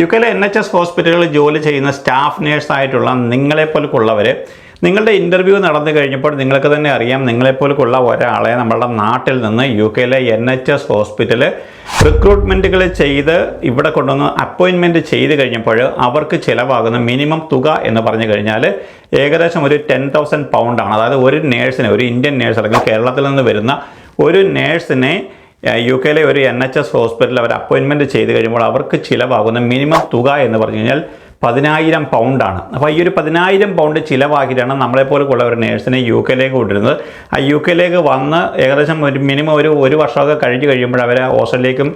യുകെയിലെ NHS ഹോസ്പിറ്റലുകളിൽ ജോലി ചെയ്യുന്ന സ്റ്റാഫ് നേഴ്സായിട്ടുള്ള നിങ്ങളെപ്പോലുള്ളവർ നിങ്ങളുടെ ഇൻ്റർവ്യൂ നടന്നു കഴിഞ്ഞപ്പോൾ നിങ്ങൾക്ക് തന്നെ അറിയാം, നിങ്ങളെപ്പോലുള്ള ഒരാളെ നമ്മളുടെ നാട്ടിൽ നിന്ന് യുകെയിലെ NHS ഹോസ്പിറ്റൽ റിക്രൂട്ട്മെൻറ്റുകൾ ചെയ്ത് ഇവിടെ കൊണ്ടുവന്ന് അപ്പോയിൻമെൻറ്റ് ചെയ്ത് കഴിഞ്ഞപ്പോൾ അവർക്ക് ചിലവാകുന്ന മിനിമം തുക എന്ന് പറഞ്ഞു കഴിഞ്ഞാൽ ഏകദേശം ഒരു 10,000 പൗണ്ടാണ്. അതായത് ഒരു നേഴ്സിനെ, ഒരു ഇന്ത്യൻ നേഴ്സ് അല്ലെങ്കിൽ കേരളത്തിൽ നിന്ന് വരുന്ന ഒരു നേഴ്സിനെ യുകെയിലെ ഒരു NHS ഹോസ്പിറ്റലിൽ അവർ അപ്പോയിൻമെൻറ്റ് ചെയ്ത് കഴിയുമ്പോൾ അവർക്ക് ചിലവാകുന്ന മിനിമം തുക എന്ന് പറഞ്ഞു കഴിഞ്ഞാൽ 10,000 പൗണ്ടാണ്. അപ്പോൾ ഈ ഒരു 10,000 പൗണ്ട് ചിലവാക്കിയിട്ടാണ് നമ്മളെപ്പോലുള്ള ഒരു നേഴ്സിനെ യുകെയിലേക്ക് കൊണ്ടുവരുന്നത്. ആ യുകെയിലേക്ക് വന്ന് ഏകദേശം ഒരു മിനിമം ഒരു വർഷമൊക്കെ കഴിഞ്ഞ് കഴിയുമ്പോൾ അവർ ഓസ്ട്രേലിയയിലേക്കും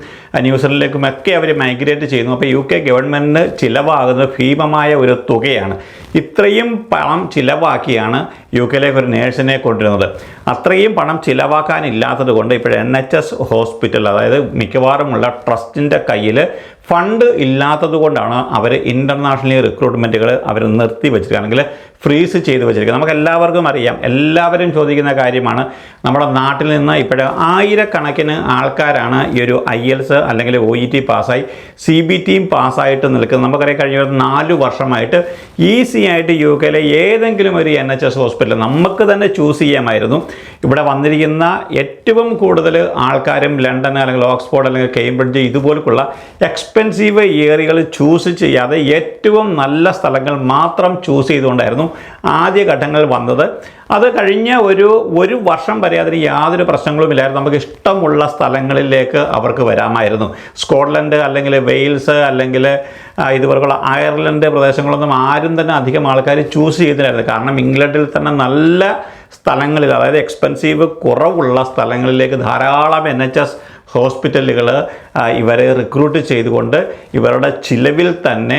ന്യൂസിലൻഡിലേക്കും ഒക്കെ അവർ മൈഗ്രേറ്റ് ചെയ്യുന്നു. അപ്പോൾ UK ഗവൺമെൻറ്റിന് ചിലവാകുന്നത് ഭീമമായ ഒരു തുകയാണ്. ഇത്രയും പണം ചിലവാക്കിയാണ് യുകെയിലേക്ക് ഒരു നേഴ്സിനെ കൊണ്ടുവരുന്നത്. അത്രയും പണം ചിലവാക്കാനില്ലാത്തത് കൊണ്ട് ഇപ്പോൾ NHS ഹോസ്പിറ്റൽ, അതായത് മിക്കവാറുമുള്ള ട്രസ്റ്റിൻ്റെ കയ്യിൽ ഫണ്ട് ഇല്ലാത്തത് കൊണ്ടാണ് അവർ ഇൻ്റർനാഷണൽ റിക്രൂട്ട്മെൻറ്റുകൾ അവർ നിർത്തി വെച്ചിരിക്കുകയാണെങ്കിൽ ഫ്രീസ് ചെയ്ത് വെച്ചിരിക്കുന്നത്. നമുക്ക് എല്ലാവർക്കും അറിയാം, എല്ലാവരും ചോദിക്കുന്ന കാര്യമാണ്. നമ്മുടെ നാട്ടിൽ നിന്ന് ഇപ്പോൾ ആയിരക്കണക്കിന് ആൾക്കാരാണ് ഈ ഒരു IELTS അല്ലെങ്കിൽ OET പാസ്സായി CBTയും പാസ്സായിട്ട് നിൽക്കുന്നത്. നമുക്കറിയാം, കഴിഞ്ഞ 4 വർഷമായിട്ട് ഈസി ആയിട്ട് യുകെയിലെ ഏതെങ്കിലും ഒരു NHS ഹോസ്പിറ്റൽ നമുക്ക് തന്നെ ചൂസ് ചെയ്യാമായിരുന്നു. ഇവിടെ വന്നിരിക്കുന്ന ഏറ്റവും കൂടുതൽ ആൾക്കാരും ലണ്ടൻ അല്ലെങ്കിൽ ഓക്സ്ഫോർഡ് അല്ലെങ്കിൽ കേംബ്രിഡ്ജ് ഇതുപോലുള്ള എക്സ്പെൻസീവ് ഏരിയകൾ ചൂസ് ചെയ്യാതെ ഏറ്റവും നല്ല സ്ഥലങ്ങൾ മാത്രം ചൂസ് ചെയ്തുകൊണ്ടായിരുന്നു ആദ്യ ഘട്ടങ്ങളിൽ വന്നത്. അത് കഴിഞ്ഞ ഒരു വർഷം വരെ അതിന് യാതൊരു പ്രശ്നങ്ങളുമില്ലായിരുന്നു. നമുക്ക് ഇഷ്ടമുള്ള സ്ഥലങ്ങളിലേക്ക് അവർക്ക് വരാമായിരുന്നു. സ്കോട്ട്ലൻഡ് അല്ലെങ്കിൽ വെയിൽസ് അല്ലെങ്കിൽ ഇതുപോലുള്ള അയർലൻഡ് പ്രദേശങ്ങളൊന്നും ആരും തന്നെ അധികം ആൾക്കാർ ചൂസ് ചെയ്തില്ലായിരുന്നു. കാരണം ഇംഗ്ലണ്ടിൽ തന്നെ നല്ല സ്ഥലങ്ങളിൽ, അതായത് എക്സ്പെൻസീവ് കുറവുള്ള സ്ഥലങ്ങളിലേക്ക് ധാരാളം NHS ഹോസ്പിറ്റലുകൾ ഇവരെ റിക്രൂട്ട് ചെയ്തുകൊണ്ട് ഇവരുടെ ചിലവിൽ തന്നെ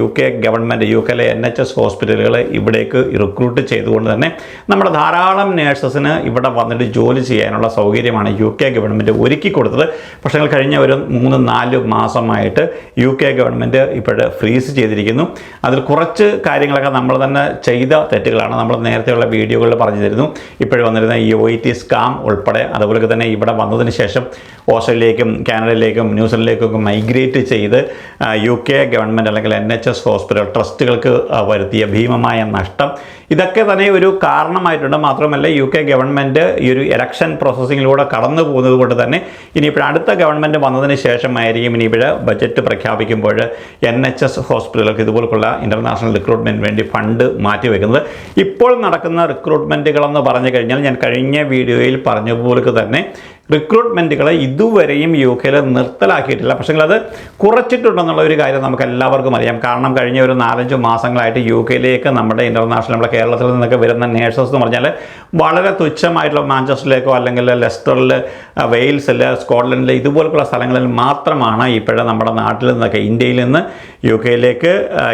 UK ഗവൺമെൻറ്, യുകെയിലെ NHS ഹോസ്പിറ്റലുകൾ ഇവിടേക്ക് റിക്രൂട്ട് ചെയ്തുകൊണ്ട് തന്നെ നമ്മുടെ ധാരാളം നേഴ്സസിന് ഇവിടെ വന്നിട്ട് ജോലി ചെയ്യാനുള്ള സൗകര്യമാണ് UK ഗവൺമെൻറ് ഒരുക്കി കൊടുത്തത്. പക്ഷേ കഴിഞ്ഞ ഒരു 3-4 മാസമായിട്ട് UK ഗവൺമെൻറ് ഇപ്പോൾ ഫ്രീസ് ചെയ്തിരിക്കുന്നു. അതിൽ കുറച്ച് കാര്യങ്ങളൊക്കെ നമ്മൾ തന്നെ ചെയ്ത തെറ്റുകളാണ്. നമ്മൾ നേരത്തെയുള്ള വീഡിയോകളിൽ പറഞ്ഞു തരുന്നു. ഇപ്പോഴും വന്നിരുന്ന ഈ OET സ്കാം ഉൾപ്പെടെ, അതുപോലെ തന്നെ ഇവിടെ വന്നതിന് ശേഷം ഓസ്ട്രേലിയയിലേക്കും കാനഡയിലേക്കും ന്യൂസിലൻഡിലേക്കൊക്കെ മൈഗ്രേറ്റ് ചെയ്ത് UK ഗവൺമെൻറ് അല്ലെങ്കിൽ NHS ഹോസ്പിറ്റൽ ട്രസ്റ്റുകൾക്ക് വരുത്തിയ ഭീമമായ നഷ്ടം, ഇതൊക്കെ തന്നെ ഒരു കാരണമായിട്ടുണ്ട്. മാത്രമല്ല UK ഗവൺമെൻറ് ഈ ഒരു ഇലക്ഷൻ പ്രോസസ്സിങ്ങിലൂടെ കടന്നു പോകുന്നത് കൊണ്ട് തന്നെ ഇനിയിപ്പോൾ അടുത്ത ഗവൺമെൻറ് വന്നതിന് ശേഷമായിരിക്കും ഇനിയിപ്പോൾ ബജറ്റ് പ്രഖ്യാപിക്കുമ്പോൾ NHS ഹോസ്പിറ്റലുകൾക്ക് ഇതുപോലുള്ള ഇൻ്റർനാഷണൽ റിക്രൂട്ട്മെൻറ്റിന് വേണ്ടി ഫണ്ട് മാറ്റിവെക്കുന്നത്. ഇപ്പോൾ നടക്കുന്ന റിക്രൂട്ട്മെൻറ്റുകളെന്ന് പറഞ്ഞു കഴിഞ്ഞാൽ ഞാൻ കഴിഞ്ഞ വീഡിയോയിൽ പറഞ്ഞതുപോലെ തന്നെ റിക്രൂട്ട്മെൻറ്റുകൾ ഇതുവരെയും യുകെയിൽ നിർത്തലാക്കിയിട്ടില്ല. പക്ഷേ അത് കുറച്ചിട്ടുണ്ടെന്നുള്ള ഒരു കാര്യം നമുക്ക് എല്ലാവർക്കും അറിയാം. കാരണം കഴിഞ്ഞ ഒരു 4-5 മാസങ്ങളായിട്ട് യുകെയിലേക്ക് നമ്മുടെ ഇൻ്റർനാഷണൽ, നമ്മുടെ കേരളത്തിൽ നിന്നൊക്കെ വരുന്ന നേഴ്സസ് എന്ന് പറഞ്ഞാൽ വളരെ തുച്ഛമായിട്ടുള്ള മാഞ്ചസ്റ്ററിലേക്കോ അല്ലെങ്കിൽ ലെസ്റ്ററിൽ, വെയിൽസിൽ, സ്കോട്ട്ലൻഡിൽ ഇതുപോലുള്ള സ്ഥലങ്ങളിൽ മാത്രമാണ് ഇപ്പോഴും നമ്മുടെ നാട്ടിൽ നിന്നൊക്കെ, ഇന്ത്യയിൽ നിന്ന് യുകെയിലേക്ക്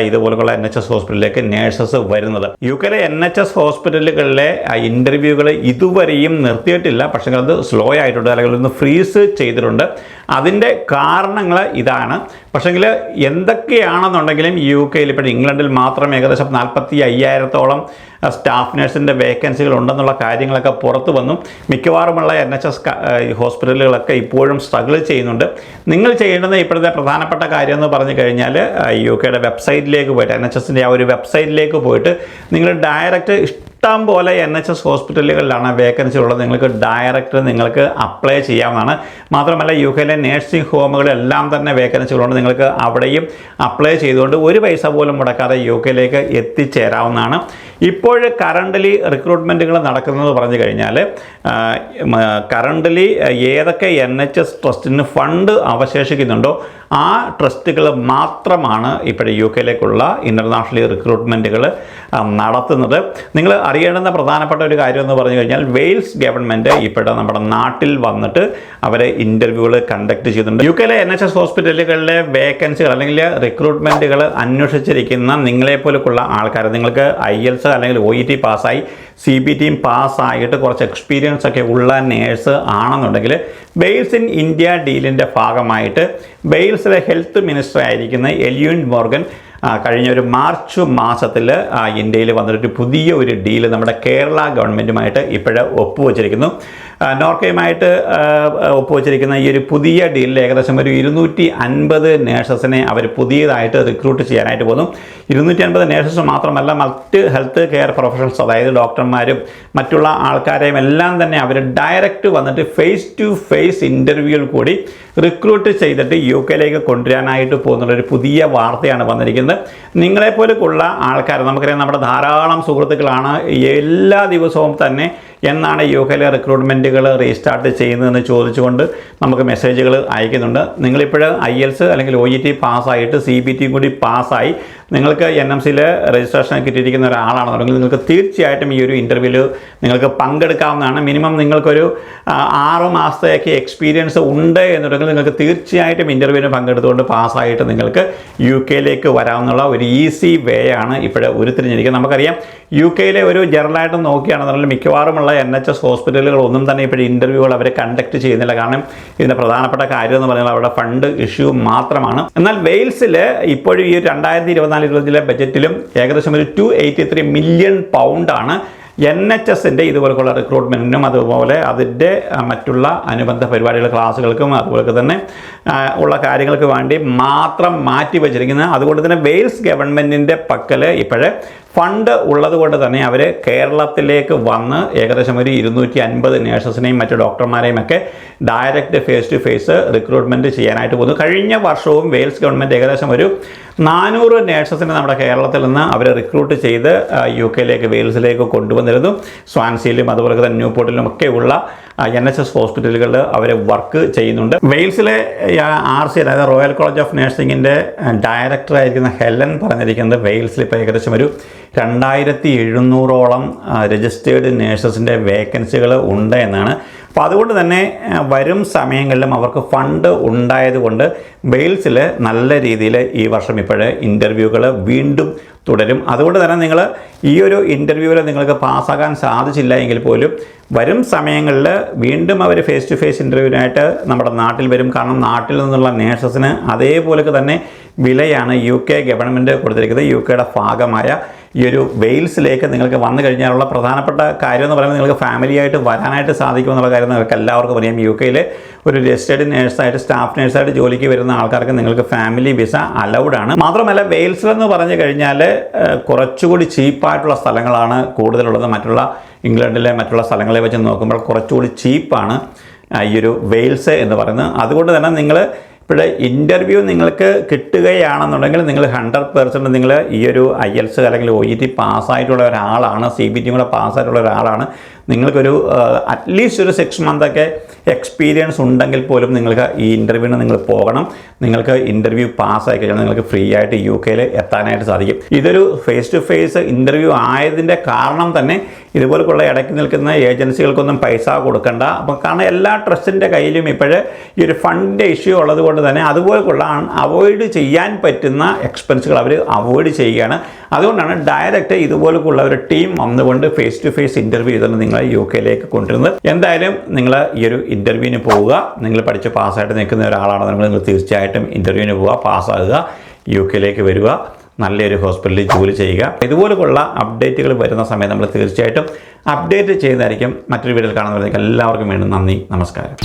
ഇതുപോലുള്ള NHS ഹോസ്പിറ്റലിലേക്ക് നേഴ്സസ് വരുന്നത്. യുകെയിലെ NHS ഹോസ്പിറ്റലുകളിലെ ഇൻ്റർവ്യൂകൾ ഇതുവരെയും നിർത്തിയിട്ടില്ല. പക്ഷേ അത് സ്ലോ ആയിട്ടുണ്ട് അല്ലെങ്കിൽ ഒന്ന് ഫ്രീസ് ചെയ്തിട്ടുണ്ട്. അതിൻ്റെ കാരണങ്ങൾ ഇതാണ്. പക്ഷേങ്കിൽ എന്തൊക്കെയാണെന്നുണ്ടെങ്കിലും യുകെയിൽ ഇപ്പോൾ ഇംഗ്ലണ്ടിൽ മാത്രം ഏകദേശം 45,000-ഓളം സ്റ്റാഫ് നഴ്സിൻ്റെ വേക്കൻസികൾ ഉണ്ടെന്നുള്ള കാര്യങ്ങളൊക്കെ പുറത്തു വന്നു. മിക്കവാറുമുള്ള NHS ഹോസ്പിറ്റലുകളൊക്കെ ഇപ്പോഴും സ്ട്രഗിൾ ചെയ്യുന്നുണ്ട്. നിങ്ങൾ ചെയ്യേണ്ടുന്ന ഇപ്പോഴത്തെ പ്രധാനപ്പെട്ട കാര്യം എന്ന് പറഞ്ഞു കഴിഞ്ഞാൽ യുകെയുടെ വെബ്സൈറ്റിലേക്ക് പോയിട്ട്, NHSൻ്റെ ആ ഒരു വെബ്സൈറ്റിലേക്ക് പോയിട്ട് നിങ്ങൾ ഡയറക്റ്റ് ഇഷ്ടം പോലെ NHS ഹോസ്പിറ്റലുകളിലാണ് വേക്കൻസി ഉള്ളത്. നിങ്ങൾക്ക് അപ്ലൈ ചെയ്യാവുന്നതാണ്. മാത്രമല്ല യുകെയിലെ നേഴ്സിംഗ് ഹോമുകളെല്ലാം തന്നെ വേക്കൻസികളുണ്ട്. നിങ്ങൾക്ക് അവിടെയും അപ്ലൈ ചെയ്തുകൊണ്ട് ഒരു പൈസ പോലും മുടക്കാതെ യുകെയിലേക്ക് എത്തിച്ചേരാവുന്നതാണ്. ഇപ്പോൾ കറൻ്റ്ലി റിക്രൂട്ട്മെൻറ്റുകൾ നടക്കുന്നത് പറഞ്ഞു കഴിഞ്ഞാൽ കറൻ്റ്ലി ഏതൊക്കെ NHS ട്രസ്റ്റിന് ഫണ്ട് അവശേഷിക്കുന്നുണ്ടോ ആ ട്രസ്റ്റുകൾ മാത്രമാണ് ഇപ്പോൾ യുകെയിലേക്കുള്ള ഇൻ്റർനാഷണൽ റിക്രൂട്ട്മെൻറ്റുകൾ നടത്തുന്നത്. നിങ്ങൾ അറിയേണ്ടുന്ന പ്രധാനപ്പെട്ട ഒരു കാര്യം എന്ന് പറഞ്ഞു കഴിഞ്ഞാൽ വെയിൽസ് ഗവൺമെൻറ് ഇപ്പോൾ നമ്മുടെ നാട്ടിൽ വന്നിട്ട് അവർ ഇൻ്റർവ്യൂകൾ കണ്ടക്ട് ചെയ്യുന്നുണ്ട്. യുകെയിലെ NHS ഹോസ്പിറ്റലുകളിലെ വേക്കൻസികൾ അല്ലെങ്കിൽ റിക്രൂട്ട്മെൻറ്റുകൾ അന്വേഷിച്ചിരിക്കുന്ന നിങ്ങളെപ്പോലുള്ള ആൾക്കാർ, നിങ്ങൾക്ക് IELTS അല്ലെങ്കിൽ OET പാസ്സായി CBTയും പാസ്സായിട്ട് കുറച്ച് എക്സ്പീരിയൻസ് ഒക്കെ ഉള്ള നേഴ്സ് ആണെന്നുണ്ടെങ്കിൽ വെയിൽസ് ഇൻ ഇന്ത്യ ഡീലിൻ്റെ ഭാഗമായിട്ട് വെയിൽസിലെ ഹെൽത്ത് മിനിസ്റ്റർ ആയിരിക്കുന്ന എലിയോൺ മോർഗൻ കഴിഞ്ഞ ഒരു മാർച്ച് മാസത്തിൽ ഇന്ത്യയിൽ വന്നിട്ട് പുതിയ ഒരു ഡീല് നമ്മുടെ കേരള ഗവൺമെൻറ്റുമായിട്ട് ഇപ്പോഴ് ഒപ്പുവച്ചിരിക്കുന്നു. നോർക്കയുമായിട്ട് ഒപ്പുവച്ചിരിക്കുന്ന ഈ ഒരു പുതിയ ഡീലിൽ ഏകദേശം ഒരു 250 നേഴ്സസിനെ അവർ പുതിയതായിട്ട് റിക്രൂട്ട് ചെയ്യാനായിട്ട് പോകുന്നു. 250 നേഴ്സസ് മാത്രമല്ല, മറ്റ് ഹെൽത്ത് കെയർ പ്രൊഫഷണൽസ്, അതായത് ഡോക്ടർമാരും മറ്റുള്ള ആൾക്കാരെയും എല്ലാം തന്നെ അവർ ഡയറക്റ്റ് വന്നിട്ട് ഫേസ് ടു ഫേസ് ഇൻ്റർവ്യൂവിൽ കൂടി റിക്രൂട്ട് ചെയ്തിട്ട് UK കൊണ്ടുവരാനായിട്ട് പോകുന്നുള്ളൊരു പുതിയ വാർത്തയാണ് വന്നിരിക്കുന്നത്. നിങ്ങളെപ്പോലുള്ള ആൾക്കാർ, നമുക്കറിയാം നമ്മുടെ ധാരാളം സുഹൃത്തുക്കളാണ് എല്ലാ ദിവസവും തന്നെ എന്നാണ് UK റിക്രൂട്ട്മെൻറ്റുകൾ റീസ്റ്റാർട്ട് ചെയ്യുന്നതെന്ന് ചോദിച്ചുകൊണ്ട് നമുക്ക് മെസ്സേജുകൾ അയക്കുന്നുണ്ട്. നിങ്ങളിപ്പോൾ IELTS അല്ലെങ്കിൽ OET പാസ്സായിട്ട് CBT കൂടി പാസ്സായി നിങ്ങൾക്ക് NMCയിൽ രജിസ്ട്രേഷൻ കിട്ടിയിരിക്കുന്ന ഒരാളാണെന്നുണ്ടെങ്കിൽ നിങ്ങൾക്ക് തീർച്ചയായിട്ടും ഈ ഒരു ഇൻ്റർവ്യൂവിൽ നിങ്ങൾക്ക് പങ്കെടുക്കാവുന്നതാണ്. മിനിമം നിങ്ങൾക്കൊരു 6 മാസത്തേക്ക് എക്സ്പീരിയൻസ് ഉണ്ട് എന്നുണ്ടെങ്കിൽ നിങ്ങൾക്ക് തീർച്ചയായിട്ടും ഇൻ്റർവ്യൂവിന് പങ്കെടുത്തുകൊണ്ട് പാസ്സായിട്ട് നിങ്ങൾക്ക് UK വരാവുന്ന ഒരു ഈസി വേ ആണ് ഇപ്പോഴേ ഉരുത്തിരിഞ്ഞിരിക്കുന്നത്. നമുക്കറിയാം UK ഒരു ജനറലായിട്ട് നോക്കുകയാണെന്നുണ്ടെങ്കിൽ മിക്കവാറുമുള്ള NHS ഹോസ്പിറ്റലുകളൊന്നും തന്നെ ഇപ്പോൾ ഇൻ്റർവ്യൂകൾ അവർ കണ്ടക്ട് ചെയ്യുന്നില്ല. കാരണം ഇതിൻ്റെ പ്രധാനപ്പെട്ട കാര്യം എന്ന് പറഞ്ഞാൽ അവരുടെ ഫണ്ട് ഇഷ്യൂ മാത്രമാണ്. എന്നാൽ വെയിൽസിൽ ഇപ്പോഴും ഈ 2024-25 ബജറ്റിലും ഏകദേശം ഒരു 283 മില്യൺ പൗണ്ടാണ് NHSൻ്റെ ഇതുപോലുള്ള റിക്രൂട്ട്മെൻറ്റിനും അതുപോലെ അതിൻ്റെ മറ്റുള്ള അനുബന്ധ പരിപാടികൾ, ക്ലാസ്സുകൾക്കും അതുപോലെ തന്നെ ഉള്ള കാര്യങ്ങൾക്ക് വേണ്ടി മാത്രം മാറ്റി വച്ചിരിക്കുന്നത്. അതുകൊണ്ട് തന്നെ വെയിൽസ് ഗവൺമെൻറ്റിൻ്റെ പക്കൽ ഇപ്പോഴേ ഫണ്ട് ഉള്ളതുകൊണ്ട് തന്നെ അവർ കേരളത്തിലേക്ക് വന്ന് ഏകദേശം ഒരു 250 നേഴ്സസിനെയും മറ്റു ഡോക്ടർമാരെയും ഒക്കെ direct face to face recruitment ചെയ്യാനായിട്ട് പോകുന്നു. കഴിഞ്ഞ വർഷവും വെയിൽസ് ഗവൺമെൻറ് ഏകദേശം ഒരു 400 നേഴ്സസിനെ നമ്മുടെ കേരളത്തിൽ നിന്ന് അവർ റിക്രൂട്ട് ചെയ്ത് UK വെയിൽസിലേക്ക് കൊണ്ടുവന്നിരുന്നു. സ്വാൻസിയിലും അതുപോലെ തന്നെ ന്യൂപോർട്ടിലും ഒക്കെ ഉള്ള NHS ഹോസ്പിറ്റലുകളിൽ അവർ വർക്ക് ചെയ്യുന്നുണ്ട്. വെയിൽസിലെ RC, അതായത് റോയൽ കോളേജ് ഓഫ് നഴ്സിംഗിൻ്റെ ഡയറക്ടറായിരിക്കുന്ന ഹെലൻ പറഞ്ഞിരിക്കുന്നത് വെയിൽസിൽ ഇപ്പോൾ ഏകദേശം ഒരു 2700ഓളം രജിസ്റ്റേർഡ് നേഴ്സസിൻ്റെ വേക്കൻസികൾ ഉണ്ട് എന്നാണ്. അപ്പോൾ അതുകൊണ്ട് തന്നെ വരും സമയങ്ങളിലും അവർക്ക് ഫണ്ട് ഉണ്ടായതുകൊണ്ട് വെയിൽസിൽ നല്ല രീതിയിൽ ഈ വർഷം ഇപ്പോഴേ ഇൻ്റർവ്യൂകൾ വീണ്ടും തുടരും. അതുകൊണ്ട് തന്നെ നിങ്ങൾ ഈ ഒരു ഇൻ്റർവ്യൂവിൽ നിങ്ങൾക്ക് പാസ്സാകാൻ സാധിച്ചില്ല എങ്കിൽ പോലും വരും സമയങ്ങളിൽ വീണ്ടും അവർ ഫേസ് ടു ഫേസ് ഇൻ്റർവ്യൂവിനായിട്ട് നമ്മുടെ നാട്ടിൽ വരും. കാരണം നാട്ടിൽ നിന്നുള്ള നേഴ്സസിന് അതേപോലെ തന്നെ വിലയാണ് UK ഗവൺമെൻറ് കൊടുത്തിരിക്കുന്നത്. UK ഭാഗമായ ഈ ഒരു വെയിൽസിലേക്ക് നിങ്ങൾക്ക് വന്നു കഴിഞ്ഞാലുള്ള പ്രധാനപ്പെട്ട കാര്യം എന്ന് പറയുന്നത് നിങ്ങൾക്ക് ഫാമിലിയായിട്ട് വരാനായിട്ട് സാധിക്കുമെന്നുള്ള കാര്യം നിങ്ങൾക്ക് എല്ലാവർക്കും അറിയാം. UK ഒരു രജിസ്റ്റേർഡ് നേഴ്സായിട്ട്, സ്റ്റാഫ് നേഴ്സായിട്ട് ജോലിക്ക് വരുന്ന ആൾക്കാർക്ക് നിങ്ങൾക്ക് ഫാമിലി വിസ അലൗഡ് ആണ്. മാത്രമല്ല വെയിൽസിലെന്ന് പറഞ്ഞു കഴിഞ്ഞാൽ കുറച്ചുകൂടി ചീപ്പായിട്ടുള്ള സ്ഥലങ്ങളാണ് കൂടുതലുള്ളത്. മറ്റുള്ള ഇംഗ്ലണ്ടിലെ മറ്റുള്ള സ്ഥലങ്ങളെ വെച്ച് നോക്കുമ്പോൾ കുറച്ചുകൂടി ചീപ്പാണ് ഈ ഒരു വെയിൽസ് എന്ന് പറയുന്നത്. അതുകൊണ്ട് തന്നെ നിങ്ങൾ ഇപ്പോൾ ഇൻ്റർവ്യൂ നിങ്ങൾക്ക് കിട്ടുകയാണെന്നുണ്ടെങ്കിൽ നിങ്ങൾ 100% നിങ്ങൾ ഈ ഒരു IELTS അല്ലെങ്കിൽ OET പാസ്സായിട്ടുള്ള ഒരാളാണ്, CBT കൂടെ പാസ്സായിട്ടുള്ള ഒരാളാണ്. നിങ്ങൾക്കൊരു അറ്റ്ലീസ്റ്റ് ഒരു 6 മന്തൊക്കെ എക്സ്പീരിയൻസ് ഉണ്ടെങ്കിൽ പോലും നിങ്ങൾക്ക് ഈ ഇൻ്റർവ്യൂവിന് നിങ്ങൾ പോകണം. നിങ്ങൾക്ക് ഇൻ്റർവ്യൂ പാസ്സായി കഴിഞ്ഞാൽ നിങ്ങൾക്ക് ഫ്രീ ആയിട്ട് UK എത്താനായിട്ട് സാധിക്കും. ഇതൊരു ഫേസ് ടു ഫേസ് ഇൻ്റർവ്യൂ ആയതിൻ്റെ കാരണം തന്നെ ഇതുപോലുള്ള ഇടയ്ക്ക് നിൽക്കുന്ന ഏജൻസികൾക്കൊന്നും പൈസ കൊടുക്കണ്ട. അപ്പോൾ കാരണം എല്ലാ ട്രസ്റ്റിൻ്റെ കയ്യിലും ഇപ്പോഴേ ഈ ഒരു ഫണ്ടിൻ്റെ ഇഷ്യൂ ഉള്ളത് കൊണ്ട് തന്നെ അതുപോലുള്ള അവോയ്ഡ് ചെയ്യാൻ പറ്റുന്ന എക്സ്പെൻസുകൾ അവർ അവോയ്ഡ് ചെയ്യുകയാണ്. അതുകൊണ്ടാണ് ഡയറക്റ്റ് ഇതുപോലുള്ള ഒരു ടീം വന്നുകൊണ്ട് ഫേസ് ടു ഫേസ് ഇൻ്റർവ്യൂ ചെയ്തുകൊണ്ട് നിങ്ങളെ UK കൊണ്ടുവരുന്നത്. എന്തായാലും നിങ്ങൾ ഈ ഒരു ഇൻ്റർവ്യൂവിന് പോവുക. നിങ്ങൾ പഠിച്ച് പാസ്സായിട്ട് നിൽക്കുന്ന ഒരാളാണെന്നുണ്ടെങ്കിൽ നിങ്ങൾ തീർച്ചയായിട്ടും ഇൻ്റർവ്യൂവിന് പോവുക, പാസ്സാകുക, UK വരിക, നല്ലൊരു ഹോസ്പിറ്റലിൽ ജോലി ചെയ്യുക. ഇതുപോലുള്ള അപ്ഡേറ്റുകൾ വരുന്ന സമയത്ത് നമ്മൾ തീർച്ചയായിട്ടും അപ്ഡേറ്റ് ചെയ്യുന്നതായിരിക്കും. മറ്റൊരു വീഡിയോയിൽ കാണുന്നവരേക്ക് എല്ലാവർക്കും വേണ്ടി നന്ദി, നമസ്കാരം.